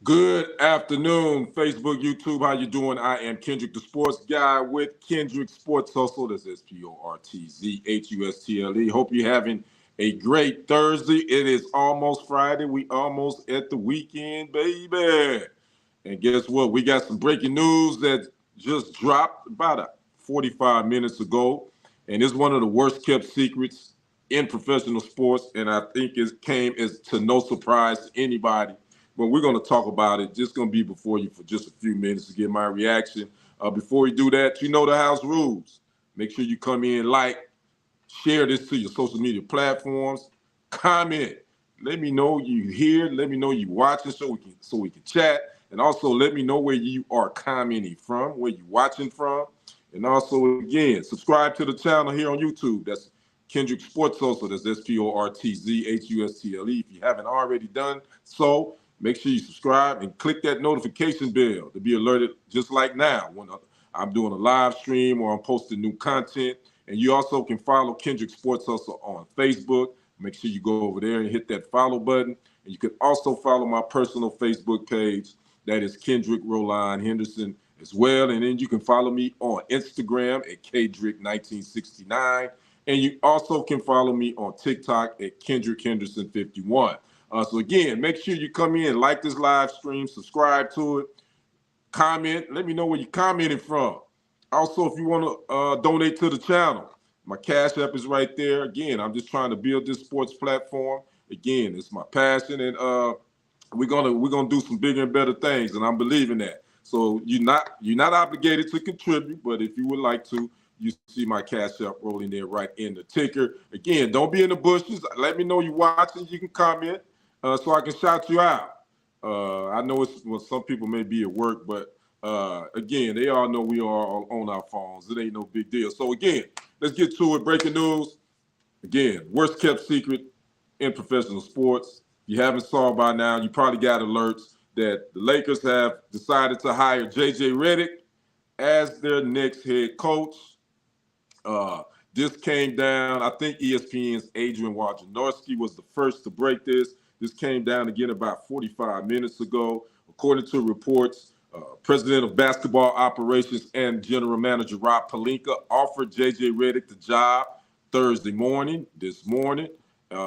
Good afternoon, Facebook, YouTube. How you doing? I am Kendrick, the sports guy with Kendrick Sports Hustle. That's SportZhustle. Hope you're having a great Thursday. It is almost Friday. We almost at the weekend, baby. And guess what? We got some breaking news that just dropped about 45 minutes ago. And it's one of the worst kept secrets in professional sports. And I think it came as to no surprise to anybody. But we're going to talk about it. Just going to be before you for just a few minutes to get my reaction. Before we do that, you know the house rules. Make sure you come in, like, share this to your social media platforms, comment. Let me know you here. Let me know you watching so we can chat. And also let me know where you are commenting from, where you watching from. And also again, subscribe to the channel here on YouTube. That's Kendrick Sports Social. That's SportZhustle. If you haven't already done so, make sure you subscribe and click that notification bell to be alerted just like now when I'm doing a live stream or I'm posting new content. And you also can follow Kendrick Sports Hustle on Facebook. Make sure you go over there and hit that follow button. And you can also follow my personal Facebook page. That is Kendrick Roline Henderson as well. And then you can follow me on Instagram at Kendrick1969. And you also can follow me on TikTok at Kendrick Henderson 51. So again, make sure you come in, like this live stream, subscribe to it, comment. Let me know where you're commenting from. Also, if you want to donate to the channel, my Cash App is right there. Again, I'm just trying to build this sports platform. Again, it's my passion, and we're gonna do some bigger and better things, and I'm believing that. So you're not obligated to contribute, but if you would like to, you see my Cash App rolling there right in the ticker. Again, don't be in the bushes. Let me know you're watching. You can comment so I can shout you out. I know some people may be at work, but again, they all know we are on our phones. It ain't no big deal. So again, let's get to it. Breaking news. Again, worst kept secret in professional sports. If you haven't saw by now, you probably got alerts that the Lakers have decided to hire JJ Redick as their next head coach. This came down, I think ESPN's Adrian Wojnarowski was the first to break this. This came down again about 45 minutes ago. According to reports, President of Basketball Operations and General Manager Rob Pelinka offered JJ Redick the job this morning.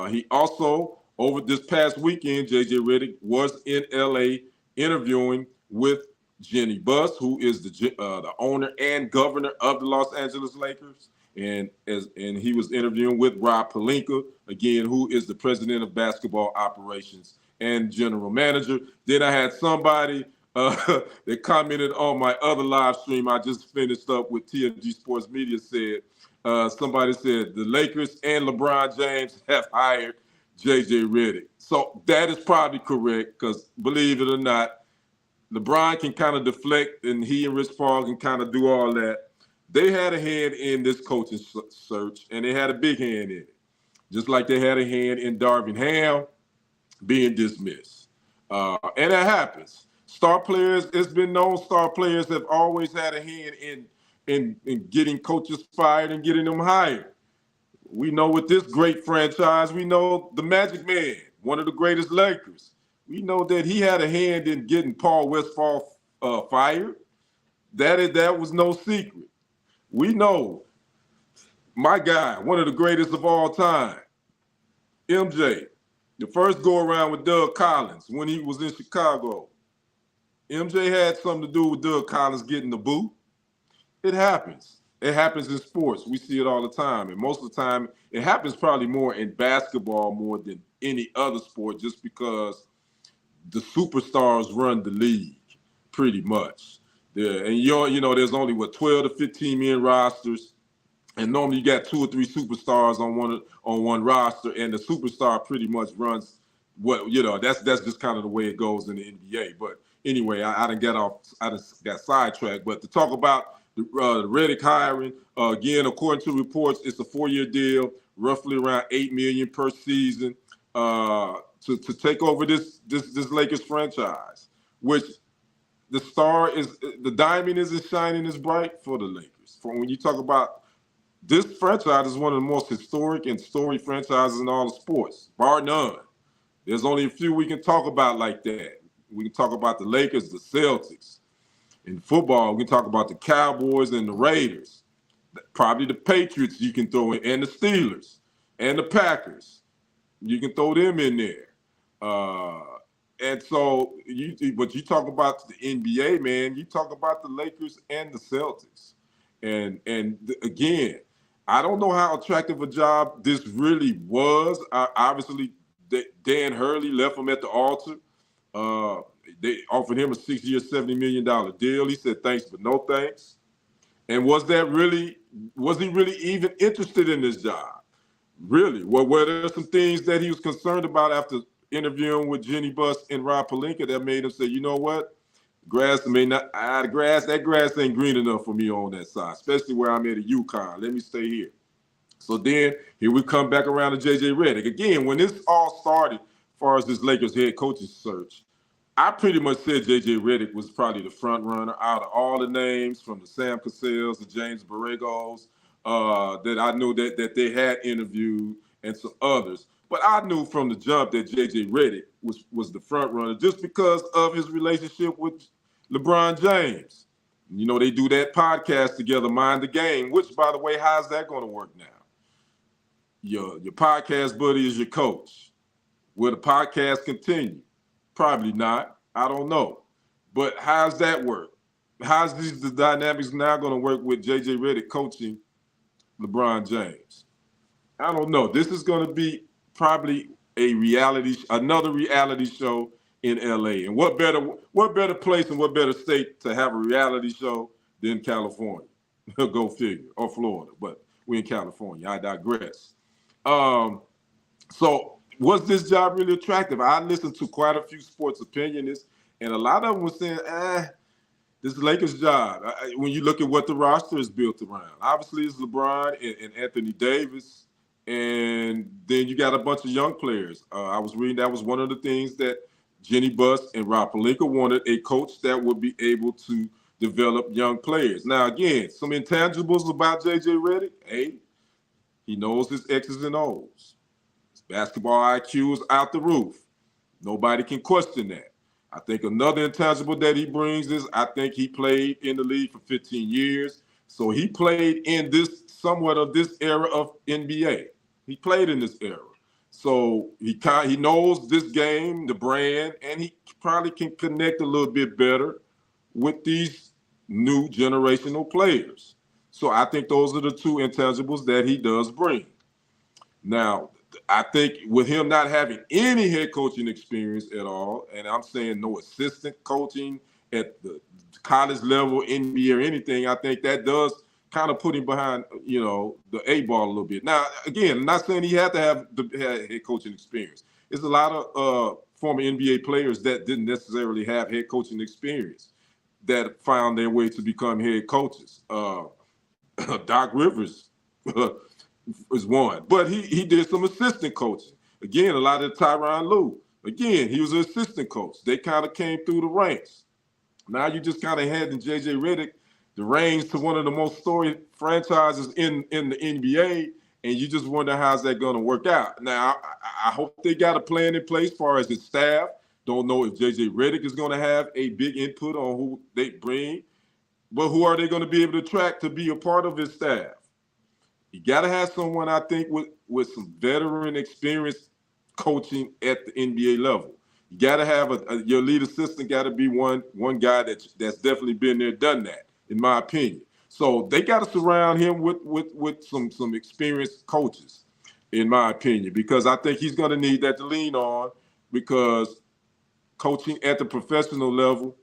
He also, over this past weekend, JJ Redick was in LA interviewing with Jenny Buss, who is the owner and governor of the Los Angeles Lakers. And he was interviewing with Rob Pelinka, again, who is the president of basketball operations and general manager. Then I had somebody that commented on my other live stream I just finished up with TNG Sports Media somebody said the Lakers and LeBron James have hired JJ Redick. So that is probably correct because believe it or not, LeBron can kind of deflect and he and Rich Paul can kind of do all that. They had a hand in this coaching search, and they had a big hand in it, just like they had a hand in Darvin Ham being dismissed. And that happens. Star players, it's been known star players have always had a hand in getting coaches fired and getting them hired. We know with this great franchise, we know the Magic Man, one of the greatest Lakers. We know that he had a hand in getting Paul Westphal fired. That was no secret. We know my guy, one of the greatest of all time, MJ, the first go around with Doug Collins when he was in Chicago. MJ had something to do with Doug Collins getting the boot. It happens. It happens in sports. We see it all the time. And most of the time, it happens probably more in basketball more than any other sport just because the superstars run the league pretty much. Yeah, and there's only 12 to 15 men rosters, and normally you got 2 or 3 superstars on one roster, and the superstar pretty much runs that's just kind of the way it goes in the NBA. But anyway, I done got sidetracked. But to talk about the Redick hiring, again, according to reports, it's a 4-year deal, roughly around $8 million per season, to take over this Lakers franchise, which the diamond isn't shining as bright for the Lakers. When you talk about this franchise is one of the most historic and storied franchises in all of sports, bar none. There's only a few we can talk about like that. we can talk about the Lakers, the Celtics. In football, we can talk about the Cowboys and the Raiders. Probably the Patriots you can throw in, and the Steelers, and the Packers. You can throw them in there. And so, but you talk about the NBA, man. You talk about the Lakers and the Celtics. Again, I don't know how attractive a job this really was. Obviously, Dan Hurley left him at the altar. They offered him a 6-year, $70 million deal. He said thanks, but no thanks. And was he really even interested in this job? Really? Well, were there some things that he was concerned about after interviewing with Jenny Buss and Rob Pelinka that made him say, you know what? That grass ain't green enough for me on that side, especially where I'm at UConn. Let me stay here. So then here we come back around to JJ Redick. Again, when this all started, as far as this Lakers head coaching search, I pretty much said JJ Redick was probably the front runner out of all the names, from the Sam Cassells, the James Borregos, that I knew that they had interviewed, and some others. But I knew from the jump that JJ Redick was the front runner just because of his relationship with LeBron James. You know, they do that podcast together, Mind the Game, which, by the way, how's that going to work now? Your podcast buddy is your coach. Will the podcast continue? Probably not. I don't know. But how's that work? How's the dynamics now going to work with JJ Redick coaching LeBron James? I don't know. This is going to be probably another reality show in LA. And what better place and what better state to have a reality show than California? Go figure. Or Florida, but we're in California. I digress. So was this job really attractive? I listened to quite a few sports opinionists, and a lot of them were saying, this Lakers job, when you look at what the roster is built around. Obviously, it's LeBron and Anthony Davis, and then you got a bunch of young players. I was reading that was one of the things that Jenny Buss and Rob Pelinka wanted, a coach that would be able to develop young players. Now, again, some intangibles about JJ Redick. Hey, he knows his X's and O's. His basketball IQ is out the roof. Nobody can question that. I think another intangible that he brings is I think he played in the league for 15 years. So he played in somewhat of this era of NBA. He played in this era. So he knows this game, the brand, and he probably can connect a little bit better with these new generational players. So I think those are the two intangibles that he does bring. Now, I think with him not having any head coaching experience at all, and I'm saying no assistant coaching at the college level, NBA or anything, I think that does kind of put him behind, the A ball a little bit. Now, again, I'm not saying he had to have the head coaching experience. There's a lot of former NBA players that didn't necessarily have head coaching experience that found their way to become head coaches. Doc Rivers is one, but he did some assistant coaching. Again, a lot of Tyronn Lue. Again, he was an assistant coach. They kind of came through the ranks. Now you just kind of handing JJ Redick the reins to one of the most storied franchises in the NBA, and you just wonder how's that going to work out. Now, I hope they got a plan in place as far as his staff. Don't know if JJ Redick is going to have a big input on who they bring, but who are they going to be able to attract to be a part of his staff? You got to have someone, I think, with some veteran experience coaching at the NBA level. You got to have your lead assistant got to be one guy that's definitely been there, done that, in my opinion. So they got to surround him with some experienced coaches, in my opinion, because I think he's going to need that to lean on, because coaching at the professional level,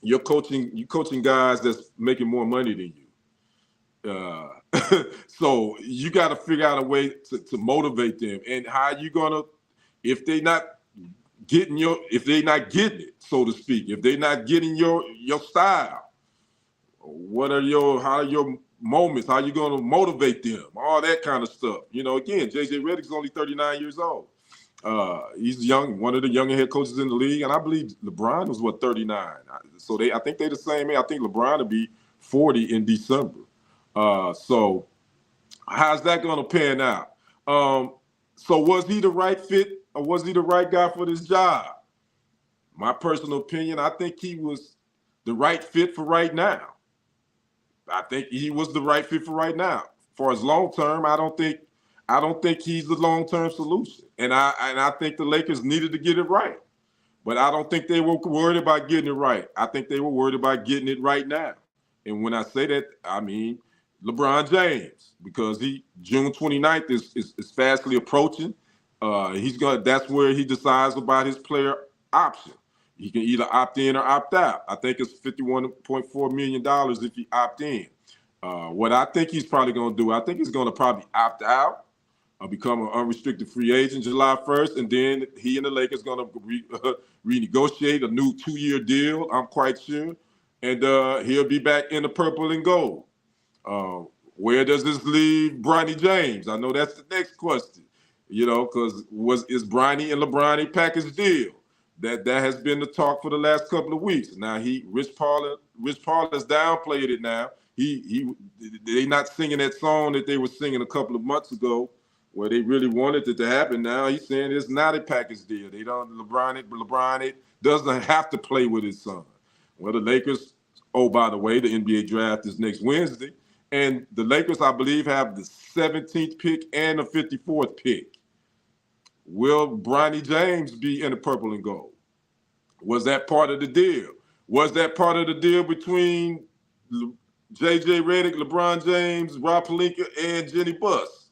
you're coaching guys that's making more money than you. So you got to figure out a way to motivate them, and how you gonna, if they not getting it, so to speak, if they're not getting your style, how are your moments, how you gonna motivate them, all that kind of stuff. Again, JJ Redick's only 39 years old. He's young, one of the younger head coaches in the league, and I believe LeBron was 39. So I think they're the same age. I think LeBron will be 40 in December. So how's that going to pan out? So was he the right fit, or was he the right guy for this job? My personal opinion, I think he was the right fit for right now. I think he was the right fit for right now. For his long term, I don't think he's the long term solution. And I think the Lakers needed to get it right. But I don't think they were worried about getting it right. I think they were worried about getting it right now. And when I say that, I mean LeBron James, because June 29th is fastly approaching. That's where he decides about his player option. He can either opt in or opt out. I think it's $51.4 million if he opt in. What I think he's probably going to do, I think he's going to probably opt out, become an unrestricted free agent July 1st, and then he and the Lakers going to renegotiate a new 2-year deal, I'm quite sure, and he'll be back in the purple and gold. Where does this leave Bronny James? I know that's the next question, because is Bronny and LeBron a package deal? That has been the talk for the last couple of weeks. Now Rich Paul has downplayed it now. They not singing that song that they were singing a couple of months ago, where they really wanted it to happen. Now he's saying it's not a package deal. They don't LeBron doesn't have to play with his son. Well, the Lakers, oh, by the way, the NBA draft is next Wednesday. And the Lakers, I believe, have the 17th pick and the 54th pick. Will Bronny James be in the purple and gold? Was that part of the deal? Was that part of the deal between JJ Redick, LeBron James, Rob Pelinka, and Jenny Buss?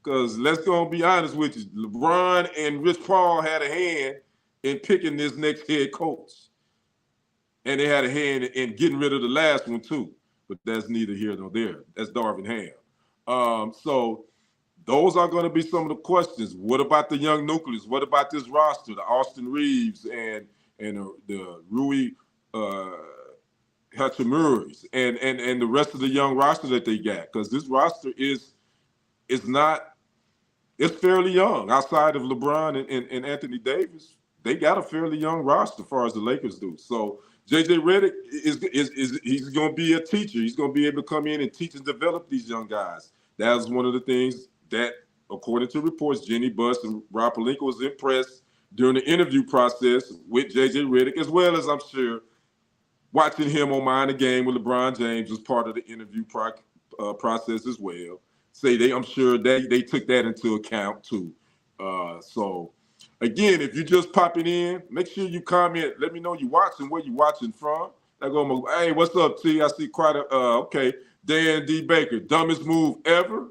Because let's go and be honest with you. LeBron and Rich Paul had a hand in picking this next head coach. And they had a hand in getting rid of the last one, too. But that's neither here nor there. That's Darvin Ham. So those are going to be some of the questions. What about the young nucleus? What about this roster, the Austin Reeves and the Rui Hachimuras and the rest of the young roster that they got? Because this roster is fairly young. Outside of LeBron and Anthony Davis, they got a fairly young roster as far as the Lakers do. So JJ Redick he's going to be a teacher. He's going to be able to come in and teach and develop these young guys. That was one of the things that, according to reports, Jenny Buss and Rob Pelinka was impressed during the interview process with JJ Redick, as well as, I'm sure, watching him on Mind the Game with LeBron James was part of the interview process as well. I'm sure they took that into account too. So again, if you're just popping in, make sure you comment. Let me know you're watching, where you're watching from. I go, hey, what's up, T? I see quite okay. Dan D. Baker, dumbest move ever.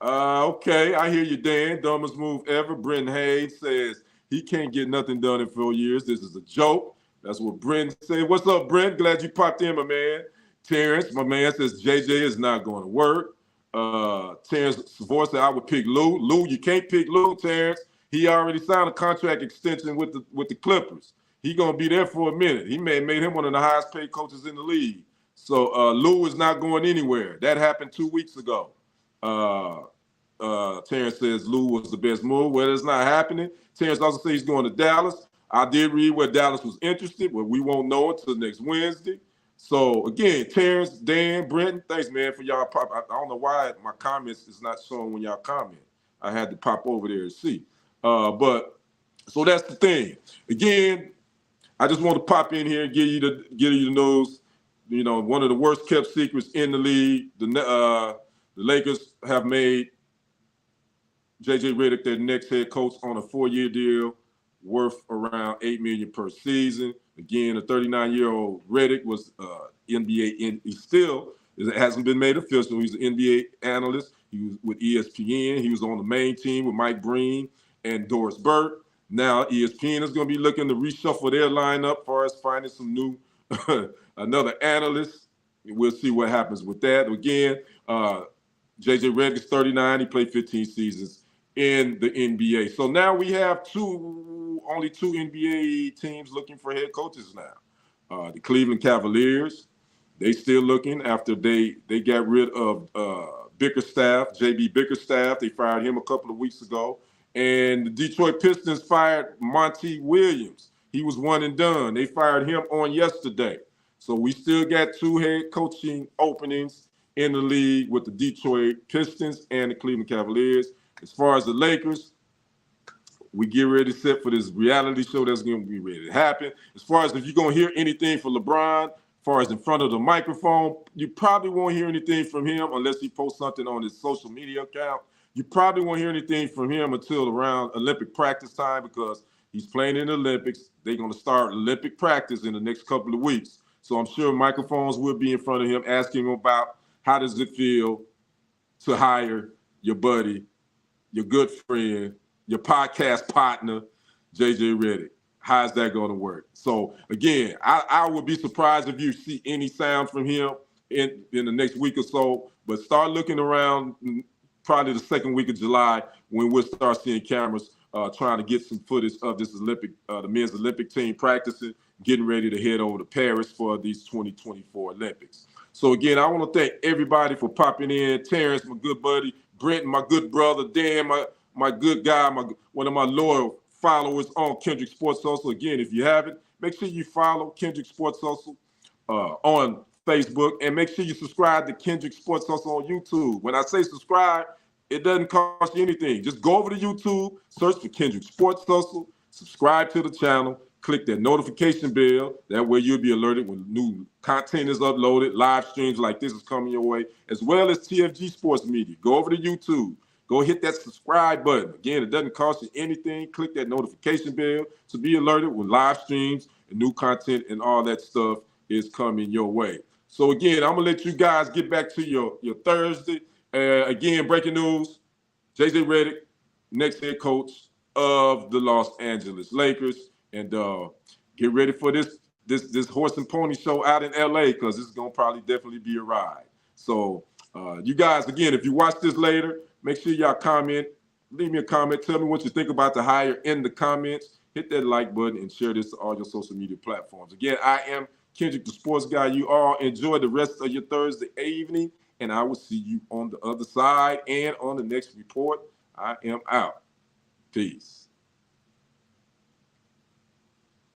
Okay, I hear you, Dan. Dumbest move ever. Brent Hayes says he can't get nothing done in 4 years. This is a joke. That's what Brent said. What's up, Brent? Glad you popped in, my man. Terrence, my man, says JJ is not going to work. Terrence Savoy said I would pick Lou. Lou, you can't pick Lou, Terrence. He already signed a contract extension with the Clippers. He gonna be there for a minute. He made him one of the highest paid coaches in the league. So Lou is not going anywhere. That happened 2 weeks ago. Terrence says Lou was the best move. Well, it's not happening. Terrence also says he's going to Dallas. I did read where Dallas was interested, but we won't know until next Wednesday. So again, Terrence, Dan, Brenton, thanks, man, for y'all pop. I don't know why my comments is not showing when y'all comment. I had to pop over there to see. But so that's the thing. Again, I just want to pop in here and give you the news. One of the worst kept secrets in the league. The Lakers have made JJ Redick their next head coach on a 4-year deal worth around $8 million per season. Again, a 39-year-old Redick was NBA. It hasn't been made official. He's an NBA analyst. He was with ESPN. He was on the main team with Mike Breen and Doris Burke. Now ESPN is going to be looking to reshuffle their lineup for us, finding some new another analyst. We'll see what happens with that. Again, JJ Redick is 39. He played 15 seasons in the NBA. So now we have only two NBA teams looking for head coaches now. The Cleveland Cavaliers, they still looking after they got rid of Bickerstaff, JB Bickerstaff. They fired him a couple of weeks ago. And the Detroit Pistons fired Monty Williams. He was one and done. They fired him on yesterday. So we still got 2 head coaching openings in the league with the Detroit Pistons and the Cleveland Cavaliers. As far as the Lakers, we get ready to set for this reality show that's going to be ready to happen. As far as if you're going to hear anything from LeBron, as far as in front of the microphone, you probably won't hear anything from him unless he posts something on his social media account. You probably won't hear anything from him until around Olympic practice time because he's playing in the Olympics. They're going to start Olympic practice in the next couple of weeks. So I'm sure microphones will be in front of him asking him about how does it feel to hire your buddy, your good friend, your podcast partner, JJ Redick. How's that going to work? So again, I would be surprised if you see any sound from him in the next week or so, but start looking around probably the second week of July when we'll start seeing cameras trying to get some footage of this the men's Olympic team practicing, getting ready to head over to Paris for these 2024 Olympics. So again, I want to thank everybody for popping in. Terrence, my good buddy, Brent, my good brother, Dan, my good guy, one of my loyal followers on Kendrick Sports Hustle. Again, if you haven't, make sure you follow Kendrick Sports Hustle on Facebook, and make sure you subscribe to Kendrick Sports Hustle on YouTube. When I say subscribe, it doesn't cost you anything. Just go over to YouTube, search for Kendrick Sports Hustle, subscribe to the channel, click that notification bell. That way you'll be alerted when new content is uploaded, live streams like this is coming your way, as well as TFG Sports Media. Go over to YouTube. Go hit that subscribe button. Again, it doesn't cost you anything. Click that notification bell to be alerted when live streams and new content and all that stuff is coming your way. So again, I'm going to let you guys get back to your Thursday. Again, breaking news, JJ Redick, next head coach of the Los Angeles Lakers. And get ready for this horse and pony show out in LA because this is going to probably definitely be a ride. So you guys, again, if you watch this later, make sure y'all comment. Leave me a comment. Tell me what you think about the hire in the comments. Hit that like button and share this to all your social media platforms. Again, I am Kendrick, the sports guy. You all enjoy the rest of your Thursday evening, and I will see you on the other side and on the next report. I am out. Peace.